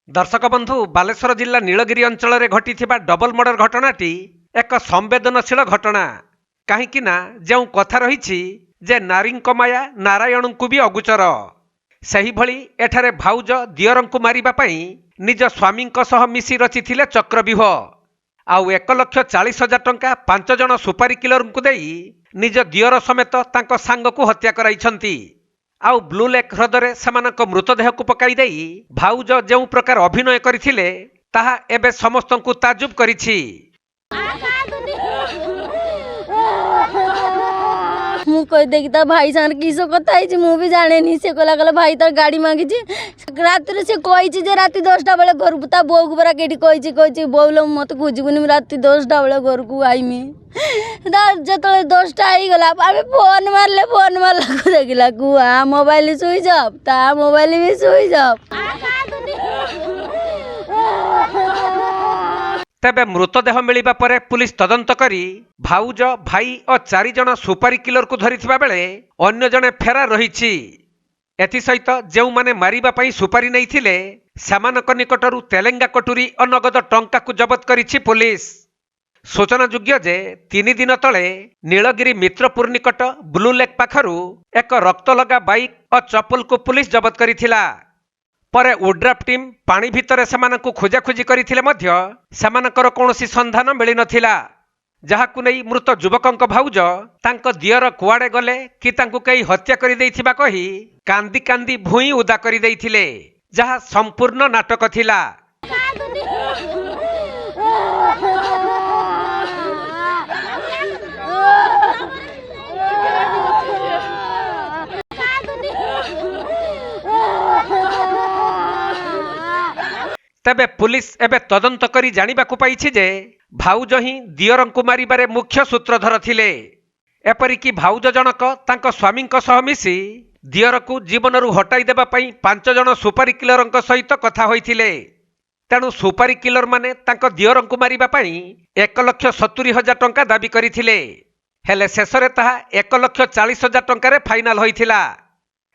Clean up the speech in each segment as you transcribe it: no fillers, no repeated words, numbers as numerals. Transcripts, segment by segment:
दर्शक बंधु बालेश्वर जिला नीलगिरी अंचल में घटी डबल मर्डर घटनाटी एक संवेदनशील घटना कहीं जो कथा रही जे नारी माया नारायण को भी अगुचर से भली एठारे भाउज दियरंकु मारिबा निज स्वामी मिसी रचिथिले चक्रव्यूह आउ 1,40,000 टंका 5 जन सुपारी किलर को देई निज दियर समेत तांको सांग को हत्या कराइछंती। आउ ब्लू लेक ह्रदरे सेमानक मृतदेह को पकाई देई भाउज जो प्रकार अभिनय करिथिले ताहा एबे समस्तंकु ताजुब करिछि। मु कह देखी ता भाई सान किस कथा मु भी जाने नहीं से कहला कहला भाई तार गाड़ी मांगी रात से कही जे रात 10टा बेले घर ता बो को परा केटी कही बोल मत खोजबुनि रात 10टा बेले घर को आईमी जो 10टा आई गला आबे फोन मारला को देखला कुआ मोबाइल स्विच ऑफ ता मोबाइल भी स्विच ऑफ। तेबे मृतदेह मिलिबा परे पुलिस तदंत करी भाउज भाई और 4 जन सुपारी किलर को धरिथिबा बेले अन्य जने फेरार रहिछि। एथि सहित जेउ माने मारिबा पई सुपारी नैथिले सेमानक निकटरू तेलेंगा कटुरी और नगद टंका को जबत करिछि पुलिस। सूचना योग्य जे 3 दिन तले नीलगिरी मित्रपुर निकट ब्लू लेक पाखरू एक रक्त लगा बाइक और चप्पल को पुलिस जबत करिथिला। परे ओड्राफ टीम पानी भितरे सेमानकु खोजाखोजी करिथिले मध्य सेमानकर कौनसी संधान मिली नथिला जहाकु नै मृत युवकंक भाउज तांक दियर कुआडे गले कि तांकु कई हत्या करि दैथिबा कही कांदी कांदी भुई उदा करि दैथिले जहा संपूर्ण नाटक थिला। तेबे पुलिस एबे तदंत करी जानिबाकु पाइछि जे भाउज ही दियरंकु मारिबारे मुख्य सूत्रधर थिले। एपरिकी भाउज जनक तांको स्वामींक सह मिसी दियरकु जीवनरु हटाई देबा पई 5 जन सुपारी किलरंक सहित कथा होइथिले। तेणु सुपारी किलर माने तांको दियरंकु मारिबा पई 1,70,000 टंका दाबी करिथिले हेले शेषरे ताहा 1,40,000 टंका रे फाइनाल होइथिला।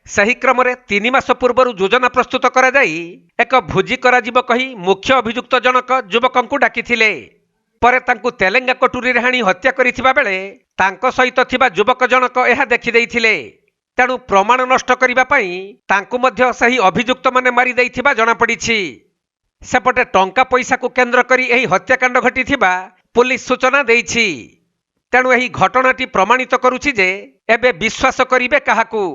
सही क्रम 3 मास पूर्व योजना प्रस्तुत करा जाई एक भोजी करा जिवो कही मुख्य अभियुक्त जनक युवकंकु डाकिथिले। परे तांकु तेलेंगा कटुरी हाणी हत्या करिथिबा बेले तांको सहित थिबा युवक जनक एहा देखि दैथिले। तेणु प्रमाण नष्ट करिबा पई तांकु मध्य सही अभियुक्त माने मारी दैथिबा जणा पड़िछि। सेपटे टंका पैसा को केंद्र करी एही हत्याकांड घटिथिबा पुलिस सूचना देइछि। तेणु एही घटनाटी प्रमाणित करूछि जे एबे विश्वास करिबे काहाकू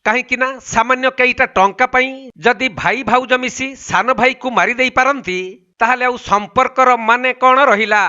कहीं सामान्य कईटा टंका पई जदि भाई भाउज मिसी सान भाई को मारी दे पारंती ताहले आउ संपर्कर माने कौन रहिला।